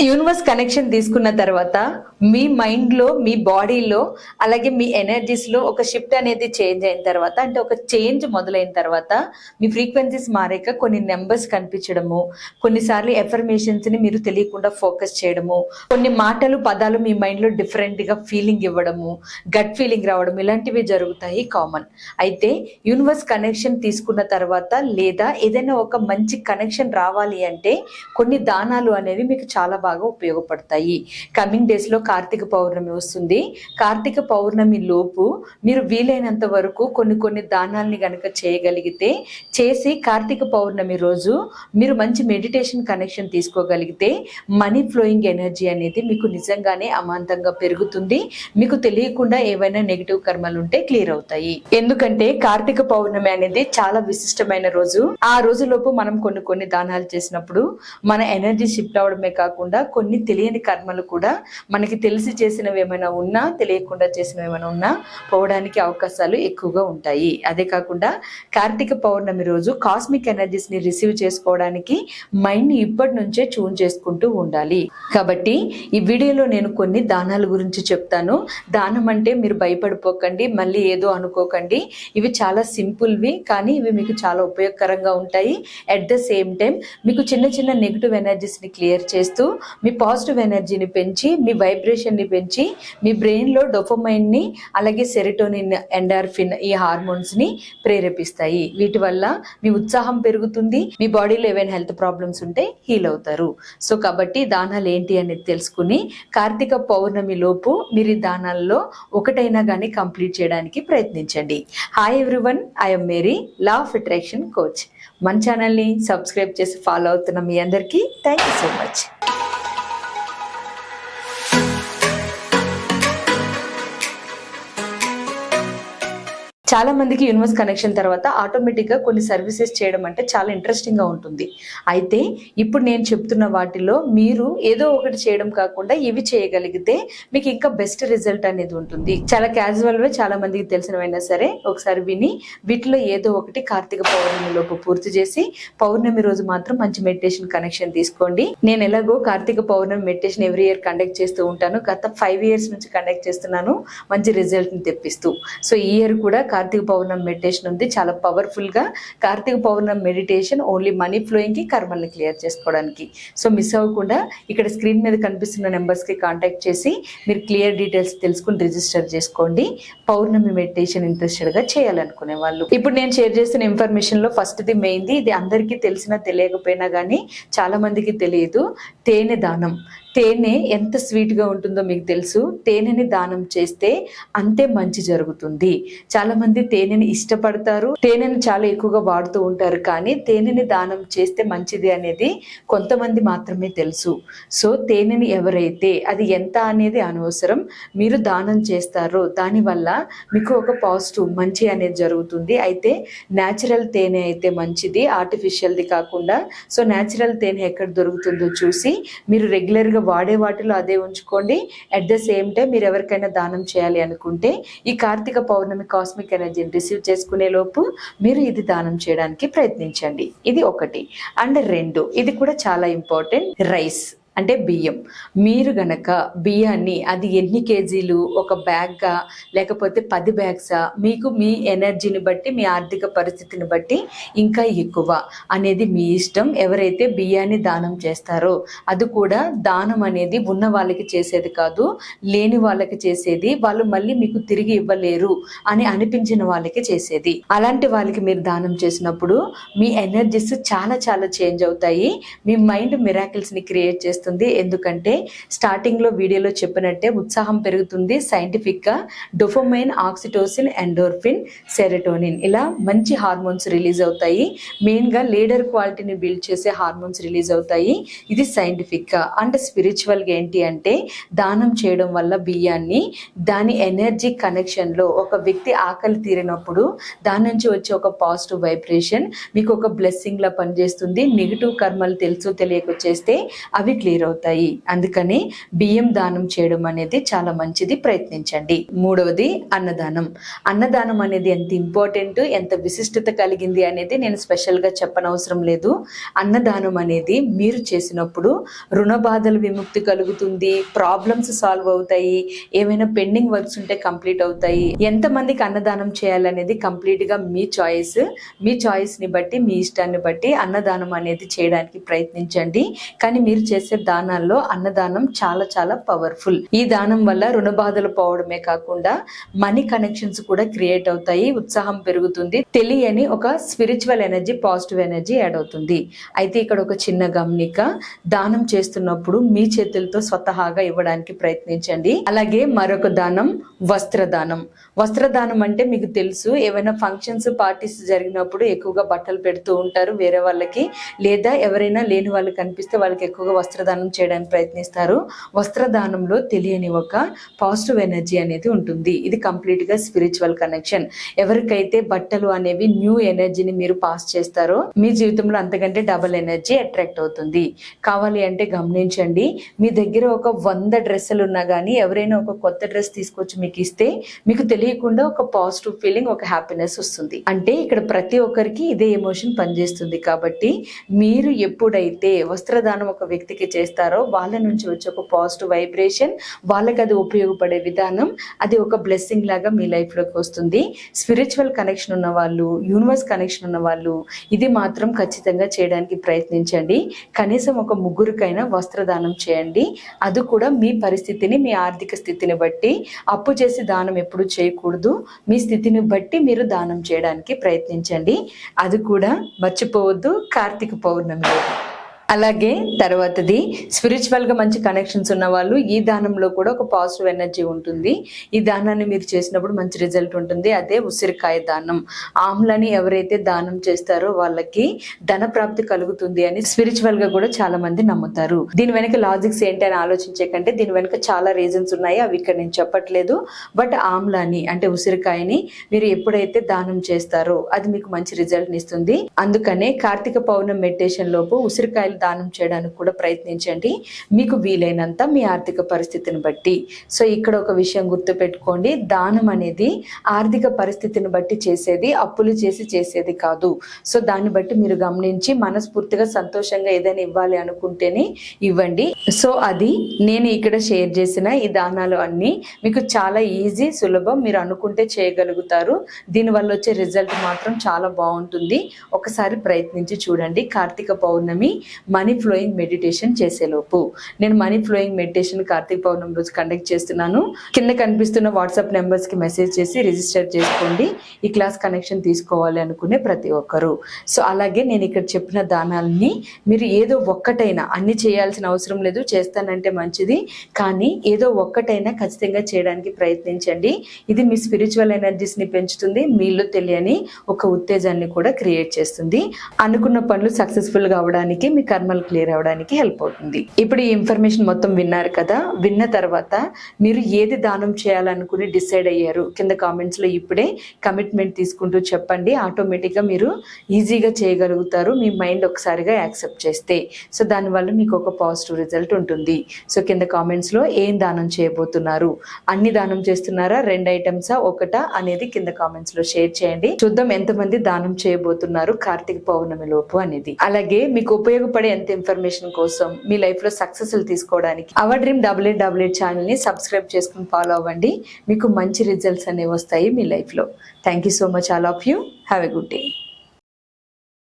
Universe connection తీసుకున్న తర్వాత మీ మైండ్లో, మీ బాడీలో, అలాగే మీ ఎనర్జీస్లో ఒక షిఫ్ట్ అనేది చేంజ్ అయిన తర్వాత, అంటే ఒక చేంజ్ మొదలైన తర్వాత మీ ఫ్రీక్వెన్సీస్ మారాక కొన్ని నెంబర్స్ కనిపించడము, కొన్నిసార్లు ఎఫర్మేషన్స్ని మీరు తెలియకుండా ఫోకస్ చేయడము, కొన్ని మాటలు పదాలు మీ మైండ్లో డిఫరెంట్గా ఫీలింగ్ ఇవ్వడము, గట్ ఫీలింగ్ రావడం, ఇలాంటివి జరుగుతాయి కామన్. అయితే యూనివర్స్ కనెక్షన్ తీసుకున్న తర్వాత లేదా ఏదైనా ఒక మంచి కనెక్షన్ రావాలి అంటే కొన్ని దానాలు అనేవి మీకు చాలా బాగా ఉపయోగపడతాయి. కమింగ్ డేస్లో కార్తీక పౌర్ణమి వస్తుంది. కార్తీక పౌర్ణమి లోపు మీరు వీలైనంత వరకు కొన్ని దానాల్ని గనక చేయగలిగితే చేసి కార్తీక పౌర్ణమి రోజు మీరు మంచి మెడిటేషన్ కనెక్షన్ తీసుకోగలిగితే మనీ ఫ్లోయింగ్ ఎనర్జీ అనేది మీకు నిజంగానే అమాంతంగా పెరుగుతుంది. మీకు తెలియకుండా ఏవైనా నెగిటివ్ కర్మలు ఉంటే క్లియర్ అవుతాయి. ఎందుకంటే కార్తీక పౌర్ణమి అనేది చాలా విశిష్టమైన రోజు. ఆ రోజు లోపు మనం కొన్ని దానాలు చేసినప్పుడు మన ఎనర్జీ షిఫ్ట్ అవడమే కాకుండా కొన్ని తెలియని కర్మలు కూడా మనకి తెలిసి చేసినవి ఏమైనా ఉన్నా, తెలియకుండా చేసినవి ఏమైనా ఉన్నా పోవడానికి అవకాశాలు ఎక్కువగా ఉంటాయి. అదే కాకుండా కార్తీక పౌర్ణమి రోజు కాస్మిక్ ఎనర్జీస్ ని రిసీవ్ చేసుకోవడానికి మైండ్ ని ఇప్పటి నుంచే ట్యూన్ చేసుకుంటూ ఉండాలి. కాబట్టి ఈ వీడియోలో నేను కొన్ని దానాల గురించి చెప్తాను. దానం అంటే మీరు భయపడిపోకండి, మళ్ళీ ఏదో అనుకోకండి. ఇవి చాలా సింపుల్వి, కానీ ఇవి మీకు చాలా ఉపయోగకరంగా ఉంటాయి. అట్ ద సేమ్ టైం మీకు చిన్న నెగిటివ్ ఎనర్జీస్ ని క్లియర్ చేస్తూ మీ పాజిటివ్ ఎనర్జీని పెంచి, మీ వైబ్రేషన్ని పెంచి, మీ బ్రెయిన్లో డోపమైన్ ని అలాగే సెరోటోనిన్, ఎండార్ఫిన్ ఈ హార్మోన్స్ ని ప్రేరేపిస్తాయి. వీటి వల్ల మీ ఉత్సాహం పెరుగుతుంది. మీ బాడీలో ఏవైనా హెల్త్ ప్రాబ్లమ్స్ ఉంటే హీల్ అవుతారు. సో కాబట్టి దానాలు ఏంటి అనేది తెలుసుకుని కార్తీక పౌర్ణమి లోపు మీరు ఈ దానాల్లో ఒకటైనా కానీ కంప్లీట్ చేయడానికి ప్రయత్నించండి. Hi everyone, I'm Mary, law of attraction coach. మన ఛానల్ని సబ్స్క్రైబ్ చేసి ఫాలో అవుతున్న మీ అందరికీ థ్యాంక్ యూ సో మచ్. చాలా మందికి యూనివర్స్ కనెక్షన్ తర్వాత ఆటోమేటిక్గా కొన్ని సర్వీసెస్ చేయడం అంటే చాలా ఇంట్రెస్టింగ్గా ఉంటుంది. అయితే ఇప్పుడు నేను చెప్తున్న వాటిలో మీరు ఏదో ఒకటి చేయడం కాకుండా ఇవి చేయగలిగితే మీకు ఇంకా బెస్ట్ రిజల్ట్ అనేది ఉంటుంది. చాలా క్యాజువల్వే, చాలా మందికి తెలిసినవైనా సరే ఒకసారి విని వీటిలో ఏదో ఒకటి కార్తీక పౌర్ణమి లోపు పూర్తి చేసి పౌర్ణమి రోజు మాత్రం మంచి మెడిటేషన్ కనెక్షన్ తీసుకోండి. నేను ఎలాగో కార్తీక పౌర్ణమి మెడిటేషన్ ఎవ్రీ ఇయర్ కండక్ట్ చేస్తూ ఉంటాను. గత 5 years నుంచి కండక్ట్ చేస్తున్నాను, మంచి రిజల్ట్ని తెప్పిస్తూ. సో ఈ ఇయర్ కూడా కార్తీక పౌర్ణమి మెడిటేషన్ ఉంది, చాలా పవర్ఫుల్ గా. కార్తీక పౌర్ణమి మెడిటేషన్ ఓన్లీ మనీ ఫ్లోయింగ్ కి, కర్మల్ని క్లియర్ చేసుకోవడానికి. సో మిస్ అవ్వకుండా ఇక్కడ స్క్రీన్ మీద కనిపిస్తున్న నెంబర్స్ కి కాంటాక్ట్ చేసి మీరు క్లియర్ డీటెయిల్స్ తెలుసుకుని రిజిస్టర్ చేసుకోండి. పౌర్ణమి మెడిటేషన్ ఇంట్రెస్టెడ్ గా చేయాలనుకునే వాళ్ళు. ఇప్పుడు నేను షేర్ చేసిన ఇన్ఫర్మేషన్ లో ఫస్ట్ ది మెయిన్ది, ఇది అందరికీ తెలిసినా తెలియకపోయినా కానీ చాలా మందికి తెలియదు, తేనె దానం. తేనె ఎంత స్వీట్గా ఉంటుందో మీకు తెలుసు. తేనెని దానం చేస్తే అంతే మంచి జరుగుతుంది. చాలా మంది తేనెని ఇష్టపడతారు, తేనెని చాలా ఎక్కువగా వాడుతూ ఉంటారు, కానీ తేనెని దానం చేస్తే మంచిది అనేది కొంతమంది మాత్రమే తెలుసు. సో తేనెని ఎవరైతే, అది ఎంత అనేది అనవసరం, మీరు దానం చేస్తారో దానివల్ల మీకు ఒక పాజిటివ్ మంచి అనేది జరుగుతుంది. అయితే న్యాచురల్ తేనె అయితే మంచిది, ఆర్టిఫిషియల్ది కాకుండా. సో న్యాచురల్ తేనె ఎక్కడ దొరుకుతుందో చూసి మీరు రెగ్యులర్గా వాడే వాటిలో అదే ఉంచుకోండి. అట్ ద సేమ్ టైం మీరు ఎవరికైనా దానం చేయాలి అనుకుంటే ఈ కార్తీక పౌర్ణమి కాస్మిక్ ఎనర్జీని రిసీవ్ చేసుకునే లోపు మీరు ఇది దానం చేయడానికి ప్రయత్నించండి. ఇది ఒకటి. అండ్ 2, ఇది కూడా చాలా ఇంపార్టెంట్, రైస్ అంటే బియ్యం. మీరు గనక బియ్యాన్ని, అది ఎన్ని కేజీలు, ఒక బ్యాగ్గా లేకపోతే 10 బ్యాగ్సా, మీకు మీ ఎనర్జీని బట్టి, మీ ఆర్థిక పరిస్థితిని బట్టి ఇంకా ఎక్కువ అనేది మీ ఇష్టం. ఎవరైతే బియ్యాన్ని దానం చేస్తారో, అది కూడా దానం అనేది ఉన్న వాళ్ళకి చేసేది కాదు, లేని వాళ్ళకి చేసేది. వాళ్ళు మళ్ళీ మీకు తిరిగి ఇవ్వలేరు అని అనిపించిన వాళ్ళకి చేసేది. అలాంటి వాళ్ళకి మీరు దానం చేసినప్పుడు మీ ఎనర్జీస్ చాలా చేంజ్ అవుతాయి. మీ మైండ్ మిరాకిల్స్ని క్రియేట్ చేస్తుంది. ఎందుకంటే స్టార్టింగ్ లో వీడియోలో చెప్పినట్టే ఉత్సాహం పెరుగుతుంది. సైంటిఫిక్ గా డోపమైన్, ఆక్సిటోసిన్, ఎండోర్ఫిన్, సెరోటోనిన్ ఇలా మంచి హార్మోన్స్ రిలీజ్ అవుతాయి. మెయిన్ గా లీడర్ క్వాలిటీని బిల్డ్ చేసే హార్మోన్స్ రిలీజ్ అవుతాయి. ఇది సైంటిఫిక్ గా. అండ్ స్పిరిచువల్ గా ఏంటి అంటే దానం చేయడం వల్ల బియ్యాన్ని, దాని ఎనర్జీ కనెక్షన్ లో ఒక వ్యక్తి ఆకలి తీరినప్పుడు దాని నుంచి వచ్చే ఒక పాజిటివ్ వైబ్రేషన్ మీకు ఒక బ్లెస్సింగ్ లా పనిచేస్తుంది. నెగిటివ్ కర్మలు తెలుసు తెలియక చేస్తే అవి క్లియర్ క్లియర్ అవుతాయి. అందుకని బియ్యం దానం చేయడం అనేది చాలా మంచిది, ప్రయత్నించండి. మూడవది అన్నదానం. అన్నదానం అనేది ఎంత ఇంపార్టెంట్, ఎంత విశిష్టత కలిగింది అనేది నేను స్పెషల్ గా చెప్పనవసరం లేదు. అన్నదానం అనేది మీరు చేసినప్పుడు రుణ బాధల విముక్తి కలుగుతుంది, ప్రాబ్లమ్స్ సాల్వ్ అవుతాయి, ఏమైనా పెండింగ్ వర్క్స్ ఉంటే కంప్లీట్ అవుతాయి. ఎంతమందికి అన్నదానం చేయాలనేది కంప్లీట్ గా మీ చాయిస్. మీ చాయిస్ ని బట్టి, మీ ఇష్టాన్ని బట్టి అన్నదానం అనేది చేయడానికి ప్రయత్నించండి. కానీ మీరు చేసే దానాల్లో అన్నదానం చాలా చాలా పవర్ఫుల్. ఈ దానం వల్ల రుణ బాధలు పోవడమే కాకుండా మనీ కనెక్షన్స్ కూడా క్రియేట్ అవుతాయి, ఉత్సాహం పెరుగుతుంది, తెలియని ఒక spiritual energy, positive energy add అవుతుంది. అయితే ఇక్కడ ఒక చిన్న గమనిక, దానం చేస్తున్నప్పుడు మీ చేతులతో స్వతహాగా ఇవ్వడానికి ప్రయత్నించండి. అలాగే మరొక దానం వస్త్రదానం. వస్త్రదానం అంటే మీకు తెలుసు, ఏవైనా ఫంక్షన్స్ పార్టీస్ జరిగినప్పుడు ఎక్కువగా బట్టలు పెడుతూ ఉంటారు వేరే వాళ్ళకి, లేదా ఎవరైనా లేని వాళ్ళు కనిపిస్తే వాళ్ళకి ఎక్కువగా వస్త్రదానం చేయడానికి ప్రయత్నిస్తారు. వస్త్రదానంలో తెలియని ఒక పాజిటివ్ ఎనర్జీ అనేది ఉంటుంది. ఇది కంప్లీట్ గా స్పిరిచువల్ కనెక్షన్. ఎవరికైతే బట్టలు అనేవి న్యూ ఎనర్జీని మీరు పాస్ చేస్తారో మీ జీవితంలో అంతకంటే డబుల్ ఎనర్జీ అట్రాక్ట్ అవుతుంది. కావాలి అంటే గమనించండి, మీ దగ్గర ఒక 100 డ్రెస్సులు ఉన్నా కానీ ఎవరైనా ఒక కొత్త డ్రెస్ తీసుకొచ్చి మీకు ఇస్తే మీకు తెలియకుండా ఒక పాజిటివ్ ఫీలింగ్, ఒక హ్యాపీనెస్ వస్తుంది. అంటే ఇక్కడ ప్రతి ఒక్కరికి ఇదే ఎమోషన్ పనిచేస్తుంది. కాబట్టి మీరు ఎప్పుడైతే వస్త్రదానం ఒక వ్యక్తికి చేస్తారో వాళ్ళ నుంచి వచ్చే ఒక పాజిటివ్ వైబ్రేషన్, వాళ్ళకి అది ఉపయోగపడే విధానం, అది ఒక బ్లెస్సింగ్ లాగా మీ లైఫ్ లోకి వస్తుంది. స్పిరిచువల్ కనెక్షన్ ఉన్న వాళ్ళు, యూనివర్స్ కనెక్షన్ ఉన్న వాళ్ళు ఇది మాత్రం ఖచ్చితంగా చేయడానికి ప్రయత్నించండి. కనీసం ఒక 3కైనా వస్త్రదానం చేయండి. అది కూడా మీ పరిస్థితిని, మీ ఆర్థిక స్థితిని బట్టి. అప్పు చేసి దానం ఎప్పుడు చేయకూడదు. మీ స్థితిని బట్టి మీరు దానం చేయడానికి ప్రయత్నించండి. అది కూడా మర్చిపోవద్దు కార్తీక పౌర్ణమి. అలాగే తర్వాతది, స్పిరిచువల్ గా మంచి కనెక్షన్స్ ఉన్న వాళ్ళు ఈ దానంలో కూడా ఒక పాజిటివ్ ఎనర్జీ ఉంటుంది. ఈ దానాన్ని మీరు చేసినప్పుడు మంచి రిజల్ట్ ఉంటుంది. అదే ఉసిరికాయ దానం. ఆమ్లని ఎవరైతే దానం చేస్తారో వాళ్ళకి ధన ప్రాప్తి కలుగుతుంది అని స్పిరిచువల్ గా కూడా చాలా మంది నమ్ముతారు. దీని వెనక లాజిక్స్ ఏంటి అని ఆలోచించే కంటే దీని వెనక చాలా రీజన్స్ ఉన్నాయి, అవి ఇక్కడ నేను చెప్పట్లేదు. బట్ ఆమ్లాని అంటే ఉసిరికాయని మీరు ఎప్పుడైతే దానం చేస్తారో అది మీకు మంచి రిజల్ట్ ఇస్తుంది. అందుకనే కార్తీక పౌర్ణమి మెడిటేషన్ లోపు ఉసిరికాయలు దానం చేయడానికి కూడా ప్రయత్నించండి, మీకు వీలైనంత మీ ఆర్థిక పరిస్థితిని బట్టి. సో ఇక్కడ ఒక విషయం గుర్తు పెట్టుకోండి, దానం అనేది ఆర్థిక పరిస్థితిని బట్టి చేసేది, అప్పులు చేసి చేసేది కాదు. సో దాన్ని బట్టి మీరు గమనించి మనస్ఫూర్తిగా సంతోషంగా ఏదైనా ఇవ్వాలి అనుకుంటేనే ఇవ్వండి. సో అది నేను ఇక్కడ షేర్ చేసిన ఈ దానాలు అన్ని మీకు చాలా ఈజీ, సులభం, మీరు అనుకుంటే చేయగలుగుతారు. దీనివల్ల వచ్చే రిజల్ట్ మాత్రం చాలా బాగుంటుంది. ఒకసారి ప్రయత్నించి చూడండి. కార్తీక పౌర్ణమి మనీ ఫ్లోయింగ్ మెడిటేషన్ చేసేలోపు నేను మనీ ఫ్లోయింగ్ మెడిటేషన్ కార్తీక పౌర్ణమి రోజు కండక్ట్ చేస్తున్నాను. కింద కనిపిస్తున్న వాట్సాప్ నెంబర్స్ కి మెసేజ్ చేసి రిజిస్టర్ చేసుకోండి, ఈ క్లాస్ కనెక్షన్ తీసుకోవాలి అనుకునే ప్రతి ఒక్కరు. సో అలాగే నేను ఇక్కడ చెప్పిన దానాలని మీరు ఏదో ఒక్కటైనా, అన్ని చేయాల్సిన అవసరం లేదు, చేస్తానంటే మంచిది, కానీ ఏదో ఒక్కటైనా ఖచ్చితంగా చేయడానికి ప్రయత్నించండి. ఇది మీ స్పిరిచువల్ ఎనర్జీస్ ని పెంచుతుంది, మీలో తెలియని ఒక ఉత్తేజాన్ని కూడా క్రియేట్ చేస్తుంది. అనుకున్న పనులు సక్సెస్ఫుల్ గా అవడానికి, మీ కర్మలు క్లియర్ అవడానికి హెల్ప్ అవుతుంది. ఇప్పుడు ఈ ఇన్ఫర్మేషన్ మొత్తం విన్నారు కదా. విన్న తర్వాత మీరు ఏది దానం చేయాలనుకుని డిసైడ్ అయ్యారు కింద కామెంట్స్ లో ఇప్పుడే కమిట్మెంట్ తీసుకుంటూ చెప్పండి. ఆటోమేటిక్ గా మీరు ఈజీగా చేయగలుగుతారు, మీ మైండ్ ఒకసారిగా యాక్సెప్ట్ చేస్తే. సో దానివల్ల మీకు ఒక పాజిటివ్ రిజల్ట్ ఉంటుంది. సో కింద కామెంట్స్ లో ఏం దానం చేయబోతున్నారు, అన్ని దానం చేస్తున్నారా, 2 ఐటమ్సా, ఒకటా అనేది కింద కామెంట్స్ లో షేర్ చేయండి. చూద్దాం ఎంతమంది దానం చేయబోతున్నారు కార్తీక పౌర్ణమి లోపు అనేది. అలాగే మీకు ఉపయోగపడే ఎంత ఇన్ఫర్మేషన్ కోసం మీ లైఫ్ లో సక్సెస్ తీసుకోవడానికి అవర్ డ్రీమ్ 8888 ఛానల్ ని సబ్స్క్రైబ్ చేసుకుని ఫాలో అవ్వండి. మీకు మంచి రిజల్ట్స్ అనేవి వస్తాయి మీ లైఫ్ లో. Thank you so much all of you. Have a good day.